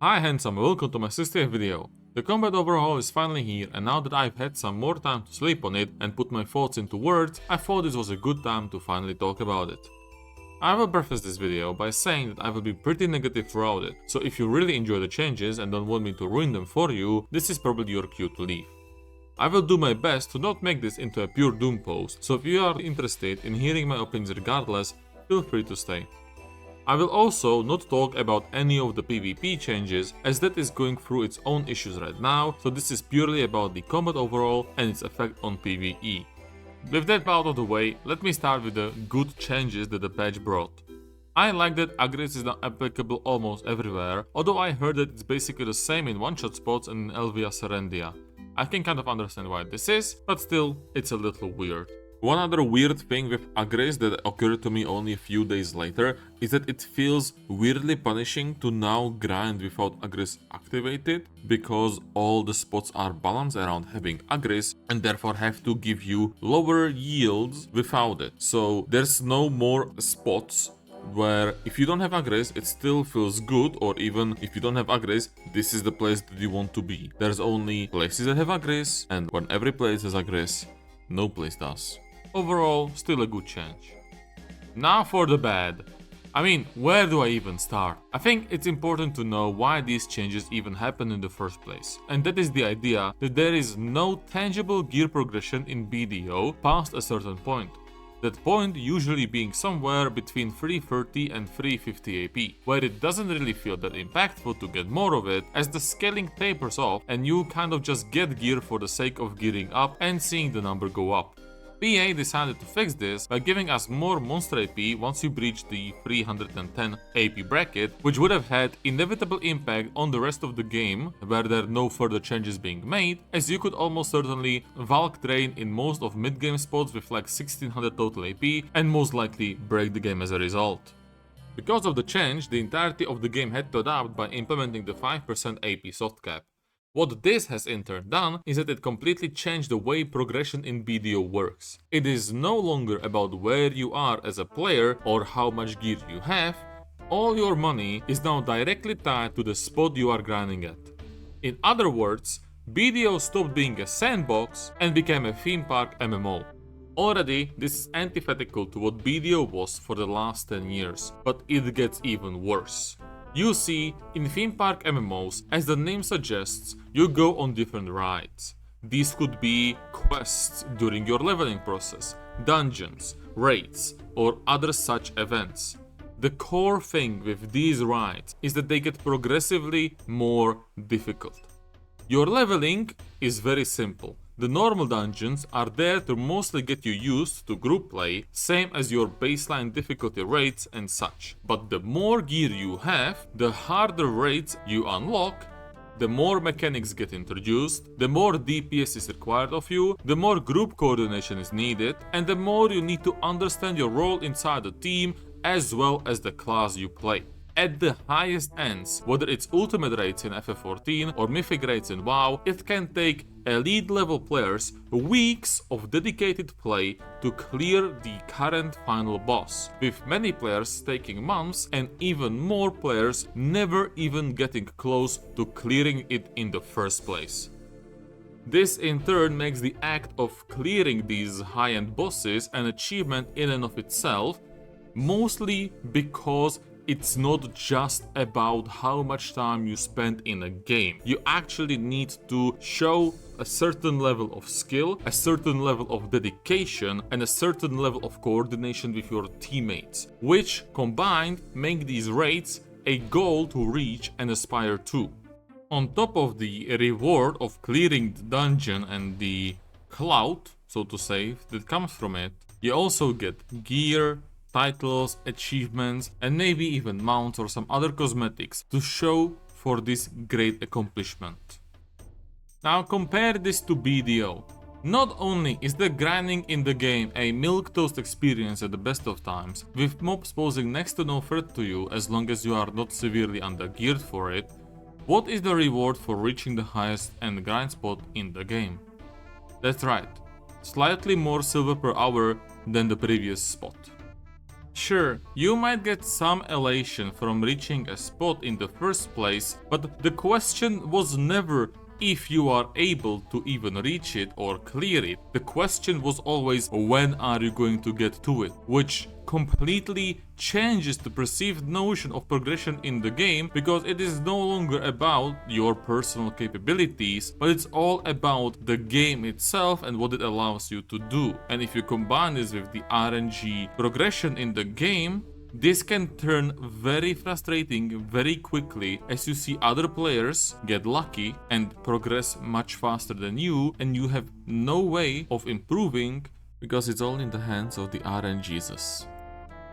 Hi handsome, welcome to my 60th video. The combat overhaul is finally here, and now that I've had some more time to sleep on it and put my thoughts into words, I thought this was a good time to finally talk about it. I will preface this video by saying that I will be pretty negative throughout it, so if you really enjoy the changes and don't want me to ruin them for you, this is probably your cue to leave. I will do my best to not make this into a pure doom post, so if you are interested in hearing my opinions regardless, feel free to stay. I will also not talk about any of the PvP changes, as that is going through its own issues right now, so this is purely about the combat overall and its effect on PvE. With that out of the way, let me start with the good changes that the patch brought. I like that Agres is now applicable almost everywhere, although I heard that it's basically the same in one-shot spots and in Elvia Serendia. I can kind of understand why this is, but still, it's a little weird. One other weird thing with Agres that occurred to me only a few days later is that it feels weirdly punishing to now grind without Agres activated, because all the spots are balanced around having Agres and therefore have to give you lower yields without it. So there's no more spots where if you don't have Agres it still feels good, or even if you don't have Agres, this is the place that you want to be. There's only places that have Agres, and when every place has Agres, no place does. Overall, still a good change. Now for the bad. I mean, where do I even start? I think it's important to know why these changes even happen in the first place. And that is the idea that there is no tangible gear progression in BDO past a certain point. That point usually being somewhere between 330 and 350 AP, where it doesn't really feel that impactful to get more of it, as the scaling tapers off and you kind of just get gear for the sake of gearing up and seeing the number go up. PA decided to fix this by giving us more monster AP once you breach the 310 AP bracket, which would have had inevitable impact on the rest of the game, where there are no further changes being made, as you could almost certainly Valk train in most of mid-game spots with like 1600 total AP and most likely break the game as a result. Because of the change, the entirety of the game had to adapt by implementing the 5% AP soft cap. What this has in turn done is that it completely changed the way progression in BDO works. It is no longer about where you are as a player or how much gear you have. All your money is now directly tied to the spot you are grinding at. In other words, BDO stopped being a sandbox and became a theme park MMO. Already, this is antithetical to what BDO was for the last 10 years, but it gets even worse. You see, in theme park MMOs, as the name suggests, you go on different rides. These could be quests during your leveling process, dungeons, raids, or other such events. The core thing with these rides is that they get progressively more difficult. Your leveling is very simple. The normal dungeons are there to mostly get you used to group play, same as your baseline difficulty rates and such. But the more gear you have, the harder rates you unlock, the more mechanics get introduced, the more DPS is required of you, the more group coordination is needed, and the more you need to understand your role inside the team as well as the class you play. At the highest ends, whether it's ultimate rates in FF14 or mythic rates in WoW, it can take elite level players weeks of dedicated play to clear the current final boss, with many players taking months and even more players never even getting close to clearing it in the first place. This in turn makes the act of clearing these high-end bosses an achievement in and of itself, mostly because it's not just about how much time you spend in a game. You actually need to show a certain level of skill, a certain level of dedication, and a certain level of coordination with your teammates, which combined make these raids a goal to reach and aspire to. On top of the reward of clearing the dungeon and the clout, so to say, that comes from it, you also get gear, titles, achievements, and maybe even mounts or some other cosmetics to show for this great accomplishment. Now compare this to BDO. Not only is the grinding in the game a milquetoast experience at the best of times, with mobs posing next to no threat to you as long as you are not severely undergeared for it, what is the reward for reaching the highest end grind spot in the game? That's right, slightly more silver per hour than the previous spot. Sure, you might get some elation from reaching a spot in the first place, but the question was never if you are able to even reach it or clear it. The question was always when are you going to get to it, which completely changes the perceived notion of progression in the game, because it is no longer about your personal capabilities, but it's all about the game itself and what it allows you to do. And if you combine this with the RNG progression in the game, this can turn very frustrating very quickly, as you see other players get lucky and progress much faster than you, and you have no way of improving because it's all in the hands of the RNGesus.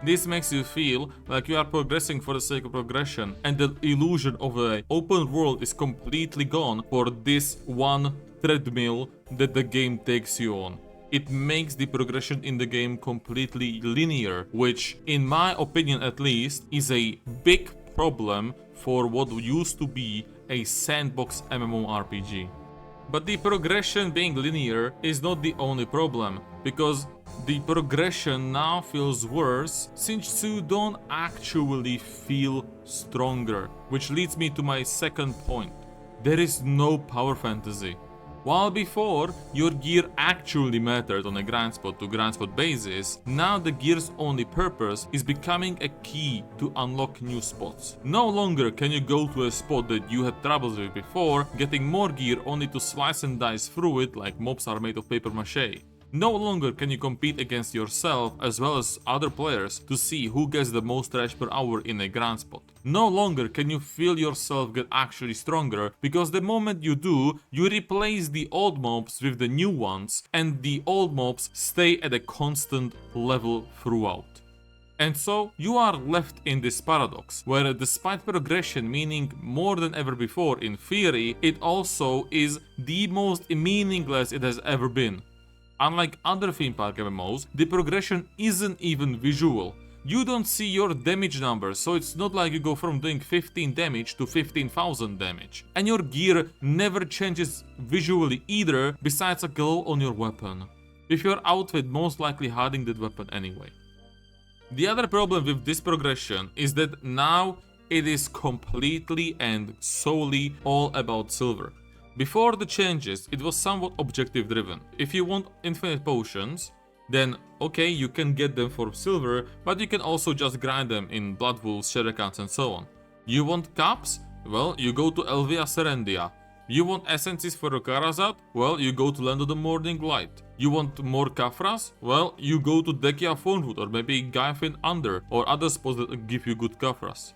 This makes you feel like you are progressing for the sake of progression, and the illusion of an open world is completely gone for this one treadmill that the game takes you on. It makes the progression in the game completely linear, which, in my opinion at least, is a big problem for what used to be a sandbox MMORPG. But the progression being linear is not the only problem, because the progression now feels worse since you don't actually feel stronger, which leads me to my second point. There is no power fantasy. While before your gear actually mattered on a grind spot to grind spot basis, now the gear's only purpose is becoming a key to unlock new spots. No longer can you go to a spot that you had troubles with before, getting more gear only to slice and dice through it like mobs are made of paper mache. No longer can you compete against yourself as well as other players to see who gets the most trash per hour in a grind spot. No longer can you feel yourself get actually stronger, because the moment you do, you replace the old mobs with the new ones, and the old mobs stay at a constant level throughout. And so you are left in this paradox, where despite progression meaning more than ever before in theory, it also is the most meaningless it has ever been. Unlike other theme park MMOs, the progression isn't even visual. You don't see your damage numbers, so it's not like you go from doing 15 damage to 15,000 damage. And your gear never changes visually either, besides a glow on your weapon, with your outfit most likely hiding that weapon anyway. The other problem with this progression is that now it is completely and solely all about silver. Before the changes, it was somewhat objective driven. If you want infinite potions, then okay, you can get them for silver, but you can also just grind them in Blood Wolves, Shadowcats and so on. You want cups? Well, you go to Elvia Serendia. You want essences for your Karazat? Well, you go to Land of the Morning Light. You want more Kafras? Well, you go to Dekia Thornwood or maybe Gaifin Under or other spots that give you good Kafras.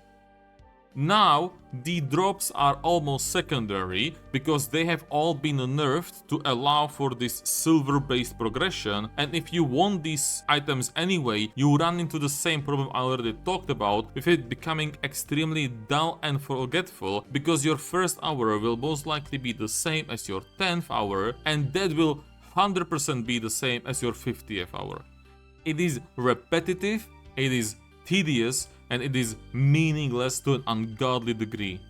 Now, the drops are almost secondary because they have all been nerfed to allow for this silver-based progression, and if you want these items anyway, you run into the same problem I already talked about, with it becoming extremely dull and forgetful, because your first hour will most likely be the same as your 10th hour, and that will 100% be the same as your 50th hour. It is repetitive, it is tedious, and it is meaningless to an ungodly degree.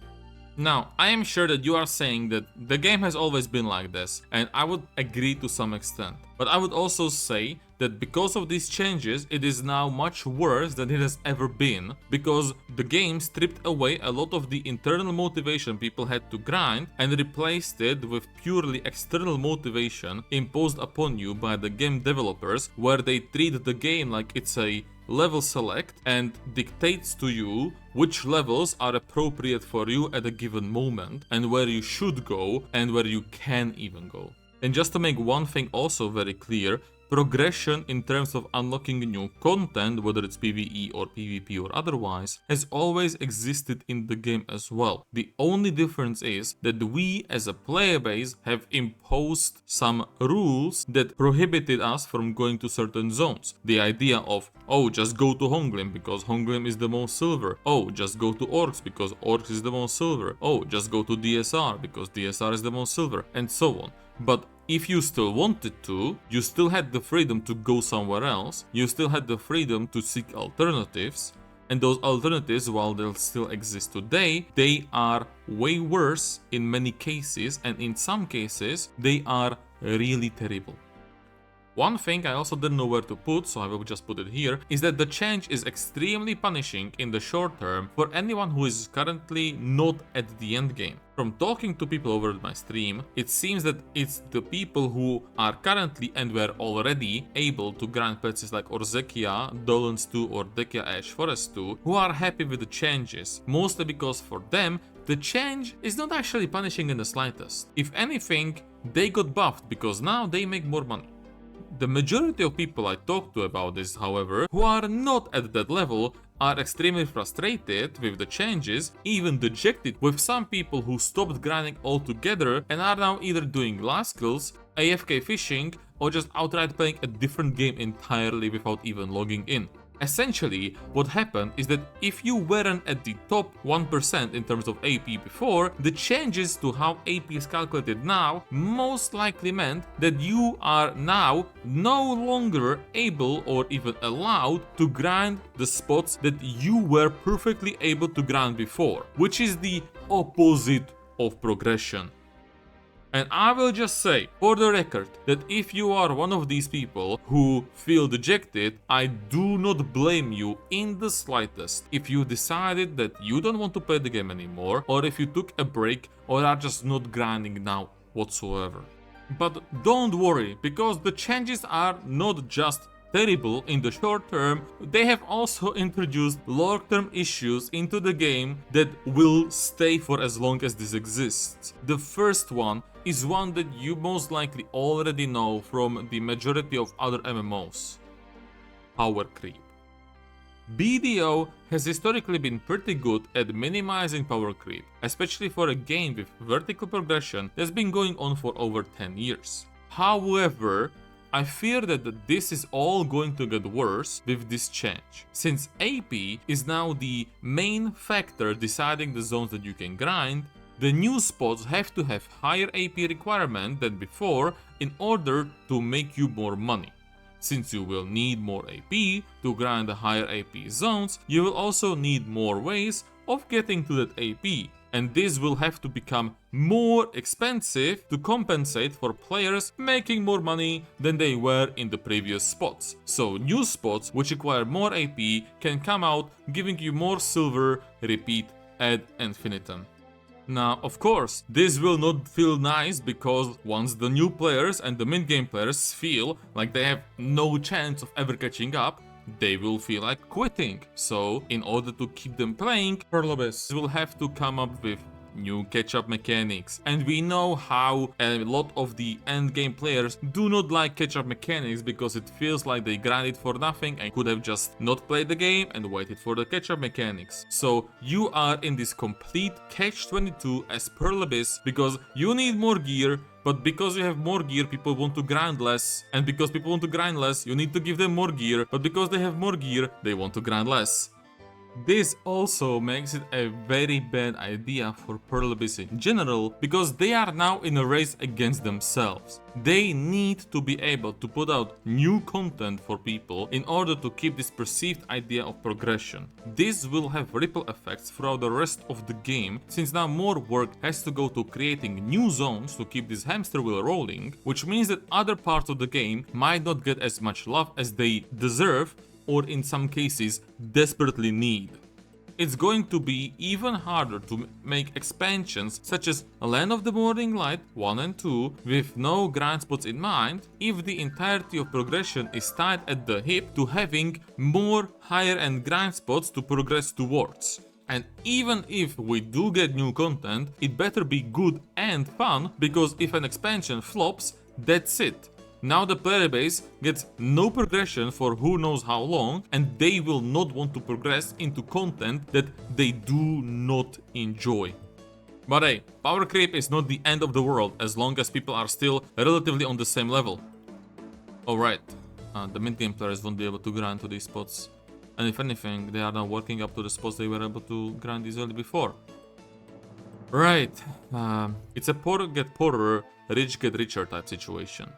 Now, I am sure that you are saying that the game has always been like this, and I would agree to some extent. But I would also say that because of these changes, it is now much worse than it has ever been, because the game stripped away a lot of the internal motivation people had to grind and replaced it with purely external motivation imposed upon you by the game developers, where they treat the game like it's a level select and dictates to you which levels are appropriate for you at a given moment, and where you should go and where you can even go. And just to make one thing also very clear, progression in terms of unlocking new content, whether it's PvE or PvP or otherwise, has always existed in the game as well. The only difference is that we as a player base have imposed some rules that prohibited us from going to certain zones. The idea of, oh, just go to Honglim because Honglim is the most silver. Oh, just go to Orcs because Orcs is the most silver. Oh, just go to DSR because DSR is the most silver, and so on. But if you still wanted to, you still had the freedom to go somewhere else, you still had the freedom to seek alternatives, and those alternatives, while they'll still exist today, they are way worse in many cases, and in some cases, they are really terrible. One thing I also didn't know where to put, so I will just put it here, is that the change is extremely punishing in the short term for anyone who is currently not at the end game. From talking to people over my stream, it seems that it's the people who are currently and were already able to grind places like Orzekia, Dolans 2 or Dekia Ash Forest 2 who are happy with the changes, mostly because for them, the change is not actually punishing in the slightest. If anything, they got buffed because now they make more money. The majority of people I talk to about this, however, who are not at that level, are extremely frustrated with the changes, even dejected, with some people who stopped grinding altogether and are now either doing last kills, AFK fishing, or just outright playing a different game entirely without even logging in. Essentially, what happened is that if you weren't at the top 1% in terms of AP before, the changes to how AP is calculated now most likely meant that you are now no longer able or even allowed to grind the spots that you were perfectly able to grind before, which is the opposite of progression. And I will just say, for the record, that if you are one of these people who feel dejected, I do not blame you in the slightest. If you decided that you don't want to play the game anymore, or if you took a break, or are just not grinding now whatsoever. But don't worry, because the changes are not just terrible in the short term, they have also introduced long-term issues into the game that will stay for as long as this exists. The first one is one that you most likely already know from the majority of other MMOs. Power creep. BDO has historically been pretty good at minimizing power creep, especially for a game with vertical progression that's been going on for over 10 years. However, I fear that this is all going to get worse with this change, since AP is now the main factor deciding the zones that you can grind. The new spots have to have higher AP requirement than before in order to make you more money. Since you will need more AP to grind the higher AP zones, you will also need more ways of getting to that AP. And this will have to become more expensive to compensate for players making more money than they were in the previous spots. So new spots which require more AP can come out, giving you more silver, repeat, ad infinitum. Now, of course, this will not feel nice because once the new players and the mid-game players feel like they have no chance of ever catching up, they will feel like quitting. So, in order to keep them playing, Perlobis will have to come up with new catch-up mechanics. And we know how a lot of the endgame players do not like catch-up mechanics because it feels like they grinded for nothing and could have just not played the game and waited for the catch-up mechanics. So you are in this complete catch-22 as Perlobis because you need more gear, but because you have more gear, people want to grind less. And because people want to grind less, you need to give them more gear, but because they have more gear, they want to grind less. This also makes it a very bad idea for Perlobis in general, because they are now in a race against themselves. They need to be able to put out new content for people in order to keep this perceived idea of progression. This will have ripple effects throughout the rest of the game, since now more work has to go to creating new zones to keep this hamster wheel rolling, which means that other parts of the game might not get as much love as they deserve, or in some cases desperately need. It's going to be even harder to make expansions such as Land of the Morning Light 1 and 2 with no grind spots in mind if the entirety of progression is tied at the hip to having more higher end grind spots to progress towards. And even if we do get new content, it better be good and fun, because if an expansion flops, that's it. Now the player base gets no progression for who knows how long, and they will not want to progress into content that they do not enjoy. But hey, power creep is not the end of the world as long as people are still relatively on the same level. Alright, the mid-game players won't be able to grind to these spots. And if anything, they are now working up to the spots they were able to grind easily before. Right, it's a poor get poorer, rich get richer type situation.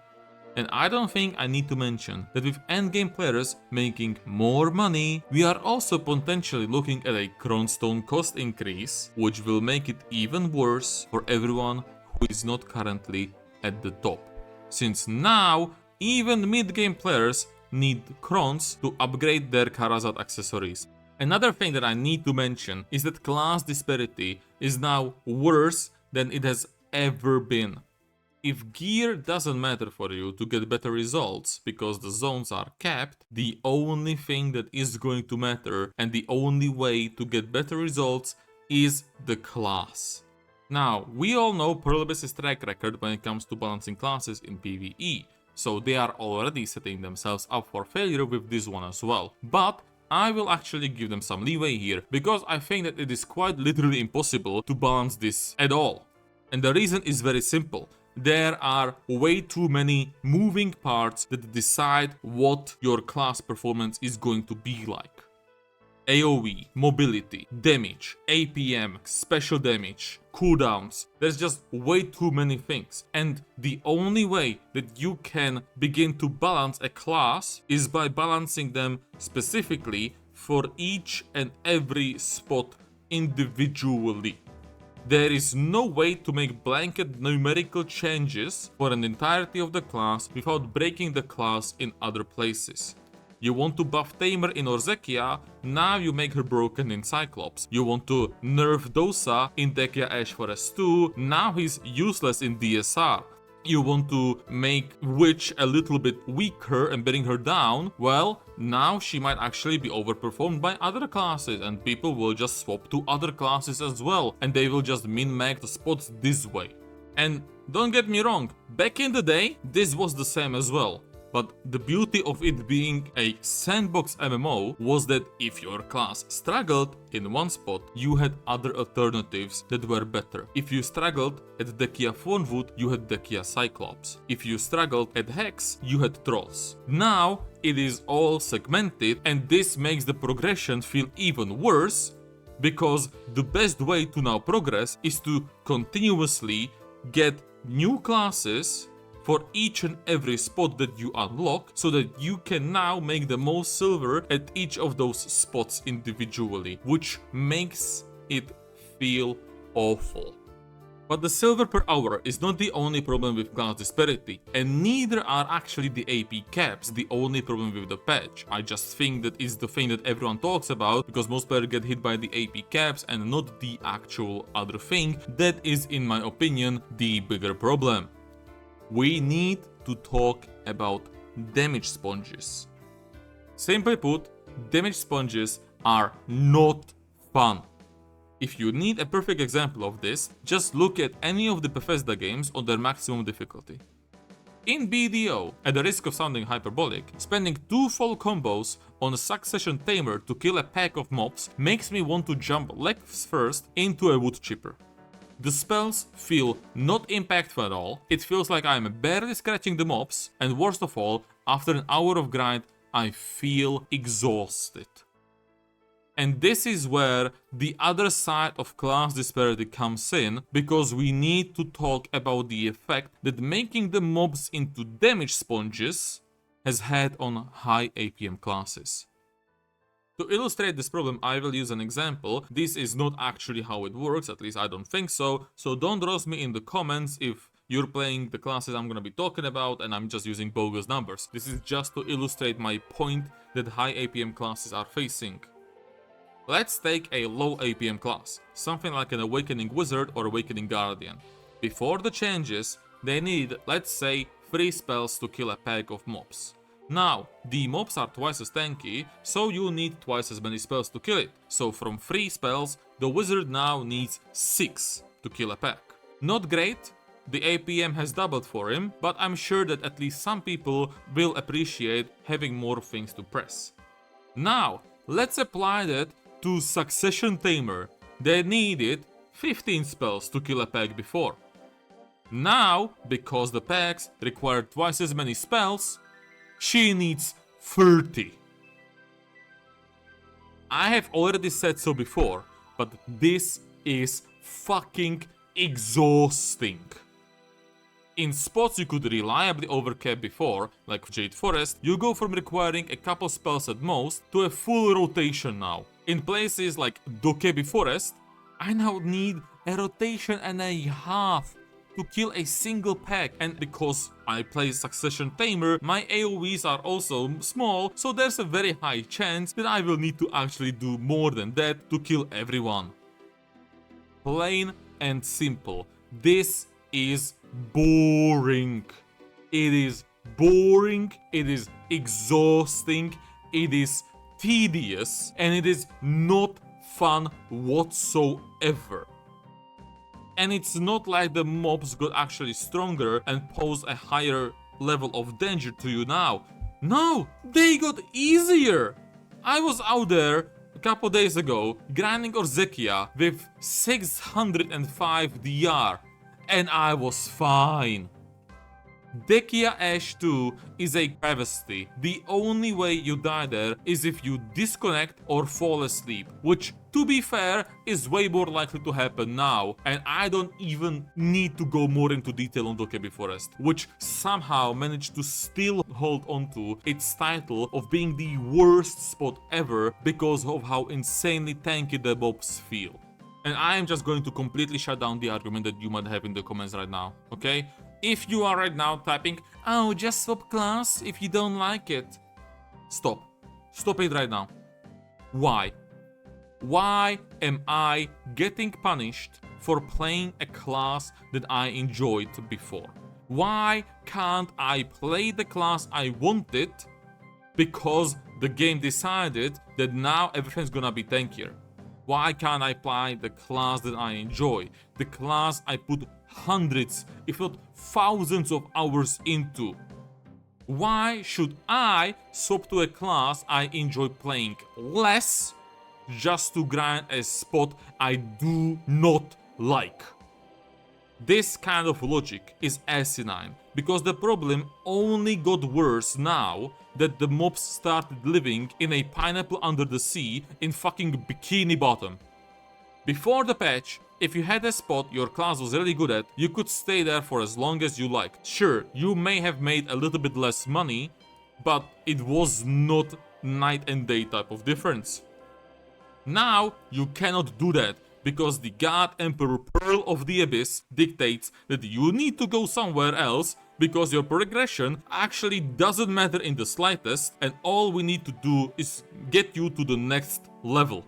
And I don't think I need to mention that with endgame players making more money, we are also potentially looking at a cronstone cost increase, which will make it even worse for everyone who is not currently at the top. Since now, Even mid-game players need crons to upgrade their Karazad accessories. Another thing that I need to mention is that class disparity is now worse than it has ever been. If gear doesn't matter for you to get better results because the zones are capped, the only thing that is going to matter and the only way to get better results is the class. Now, we all know Pearlbyst's track record when it comes to balancing classes in PvE, so they are already setting themselves up for failure with this one as well. But I will actually give them some leeway here, because I think that it is quite literally impossible to balance this at all. And the reason is very simple. There are way too many moving parts that decide what your class performance is going to be like. AoE, mobility, damage, APM, special damage, cooldowns. There's just way too many things. And the only way that you can begin to balance a class is by balancing them specifically for each and every spot individually. There is no way to make blanket numerical changes for an entirety of the class without breaking the class in other places. You want to buff Tamer in Orzekia, now you make her broken in Cyclops. You want to nerf Dosa in Dekia Ash Forest 2, now he's useless in DSR. You want to make Witch a little bit weaker and bring her down, well, now she might actually be overperformed by other classes and people will just swap to other classes as well and they will just min-max the spots this way. And don't get me wrong, back in the day, this was the same as well. But the beauty of it being a sandbox MMO was that if your class struggled in one spot, you had other alternatives that were better. If you struggled at Dekia Thornwood, you had Dekia Cyclops. If you struggled at Hex, you had Trolls. Now, it is all segmented and this makes the progression feel even worse because the best way to now progress is to continuously get new classes for each and every spot that you unlock, so that you can now make the most silver at each of those spots individually, which makes it feel awful. But the silver per hour is not the only problem with class disparity, and neither are actually the AP caps the only problem with the patch. I just think that is the thing that everyone talks about, because most players get hit by the AP caps and not the actual other thing that is, in my opinion, the bigger problem. We need to talk about damage sponges. Simply put, damage sponges are not fun. If you need a perfect example of this, just look at any of the Bethesda games on their maximum difficulty. In BDO, at the risk of sounding hyperbolic, spending 2 full combos on a Succession Tamer to kill a pack of mobs makes me want to jump legs first into a wood chipper. The spells feel not impactful at all, it feels like I am barely scratching the mobs, and worst of all, after an hour of grind, I feel exhausted. And this is where the other side of class disparity comes in, because we need to talk about the effect that making the mobs into damage sponges has had on high APM classes. To illustrate this problem, I will use an example. This is not actually how it works, at least I don't think so. So don't roast me in the comments if you're playing the classes I'm gonna be talking about and I'm just using bogus numbers. This is just to illustrate my point that high APM classes are facing. Let's take a low APM class, something like an Awakening Wizard or Awakening Guardian. Before the changes, they need, let's say, 3 spells to kill a pack of mobs. Now, the mobs are twice as tanky, so you need twice as many spells to kill it. So from 3 spells, the wizard now needs 6 to kill a pack. Not great, the APM has doubled for him, but I'm sure that at least some people will appreciate having more things to press. Now, let's apply that to Succession Tamer. They needed 15 spells to kill a pack before. Now, because the packs require twice as many spells, she needs 30. I have already said so before, but this is fucking exhausting. In spots you could reliably overcap before, like Jade Forest, you go from requiring a couple spells at most to a full rotation now. In places like Dokebi Forest, I now need a rotation and a half to kill a single pack, and because I play Succession Tamer, my AoEs are also small, so there's a very high chance that I will need to actually do more than that to kill everyone. Plain and simple. This is boring. It is boring, it is exhausting, it is tedious, and it is not fun whatsoever. And it's not like the mobs got actually stronger and pose a higher level of danger to you now. No, they got easier. I was out there a couple days ago grinding Orzekia with 605 DR, and I was fine. Dekia Ash 2 is a travesty. The only way you die there is if you disconnect or fall asleep, which, to be fair, is way more likely to happen now, and I don't even need to go more into detail on Dokebi Forest, which somehow managed to still hold onto its title of being the worst spot ever because of how insanely tanky the mobs feel. And I am just going to completely shut down the argument that you might have in the comments right now, okay? If you are right now typing, oh, just swap class if you don't like it. Stop. Stop it right now. Why? Why am I getting punished for playing a class that I enjoyed before? Why can't I play the class I wanted because the game decided that now everything's gonna be tankier? Why can't I play the class that I enjoy? The class I put hundreds, if not thousands of hours into. Why should I swap to a class I enjoy playing less just to grind a spot I do not like? This kind of logic is asinine, because the problem only got worse now that the mobs started living in a pineapple under the sea in fucking Bikini Bottom. Before the patch, if you had a spot your class was really good at, you could stay there for as long as you liked. Sure, you may have made a little bit less money, but it was not night and day type of difference. Now, you cannot do that, because the God Emperor Pearl of the Abyss dictates that you need to go somewhere else because your progression actually doesn't matter in the slightest, and all we need to do is get you to the next level.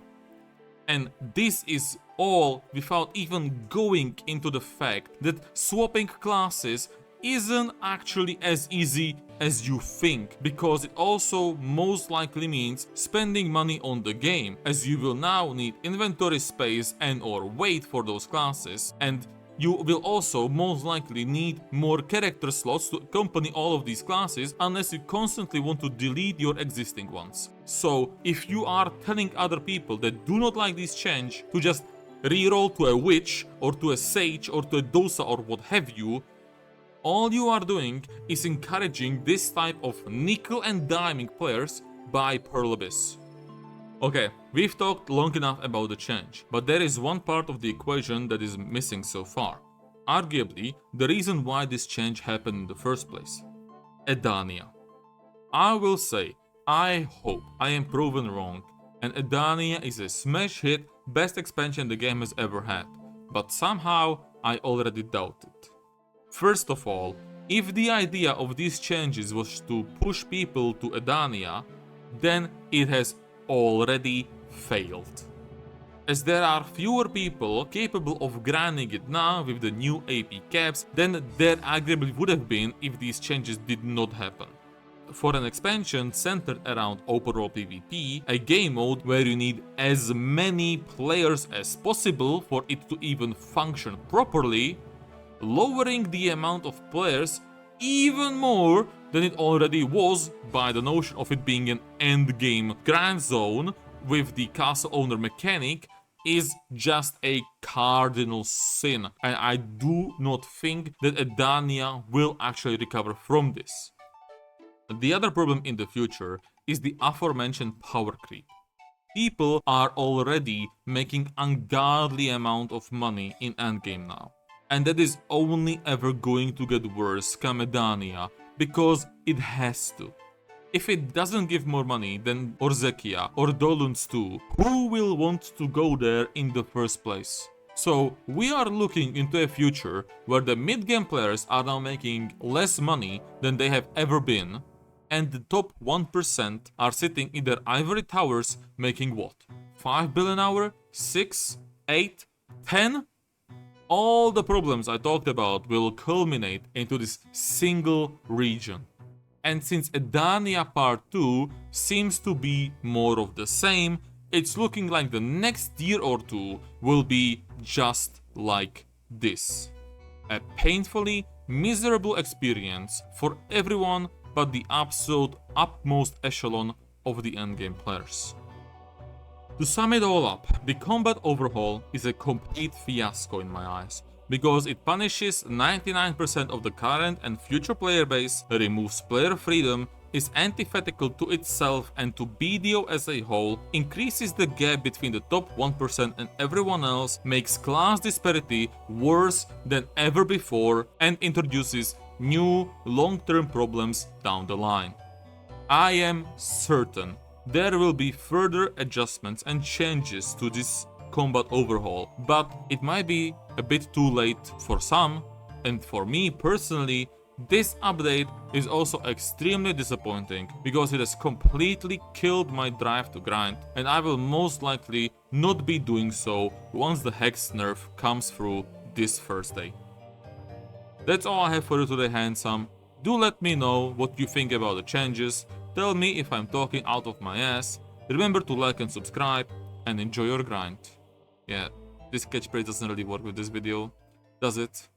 And this is all without even going into the fact that swapping classes isn't actually as easy as you think, because it also most likely means spending money on the game, as you will now need inventory space and or weight for those classes, and you will also most likely need more character slots to accompany all of these classes unless you constantly want to delete your existing ones. So if you are telling other people that do not like this change to just reroll to a witch or to a sage or to a dosa or what have you, all you are doing is encouraging this type of nickel and diming players by Pearl Abyss. Okay, we've talked long enough about the change, but there is one part of the equation that is missing so far. Arguably, the reason why this change happened in the first place. Edania. I will say, I hope I am proven wrong, and Edania is a smash hit, best expansion the game has ever had, but somehow I already doubt it. First of all, if the idea of these changes was to push people to Edania, then it has already failed. As there are fewer people capable of grinding it now with the new AP caps than there arguably would have been if these changes did not happen. For an expansion centered around overall PvP, a game mode where you need as many players as possible for it to even function properly, lowering the amount of players even more than it already was by the notion of it being an endgame grind zone with the castle owner mechanic is just a cardinal sin, and I do not think that Edania will actually recover from this. The other problem in the future is the aforementioned power creep. People are already making ungodly amount of money in endgame now. And that is only ever going to get worse come Edania, because it has to. If it doesn't give more money than Orzekia or Dolun's 2, who will want to go there in the first place? So we are looking into a future where the mid-game players are now making less money than they have ever been, and the top 1% are sitting in their ivory towers making what? 5 billion an hour? 6? 8? 10? All the problems I talked about will culminate into this single region. And since Edania Part 2 seems to be more of the same, it's looking like the next year or two will be just like this. A painfully miserable experience for everyone but the absolute upmost echelon of the endgame players. To sum it all up, the combat overhaul is a complete fiasco in my eyes, because it punishes 99% of the current and future player base, removes player freedom, is antithetical to itself and to BDO as a whole, increases the gap between the top 1% and everyone else, makes class disparity worse than ever before, and introduces new long-term problems down the line. I am certain there will be further adjustments and changes to this combat overhaul, but it might be a bit too late for some, and for me personally, this update is also extremely disappointing because it has completely killed my drive to grind, and I will most likely not be doing so once the Hex nerf comes through this Thursday. That's all I have for you today, handsome. Do let me know what you think about the changes, tell me if I'm talking out of my ass, remember to like and subscribe, and enjoy your grind. Yeah, this catchphrase doesn't really work with this video, does it?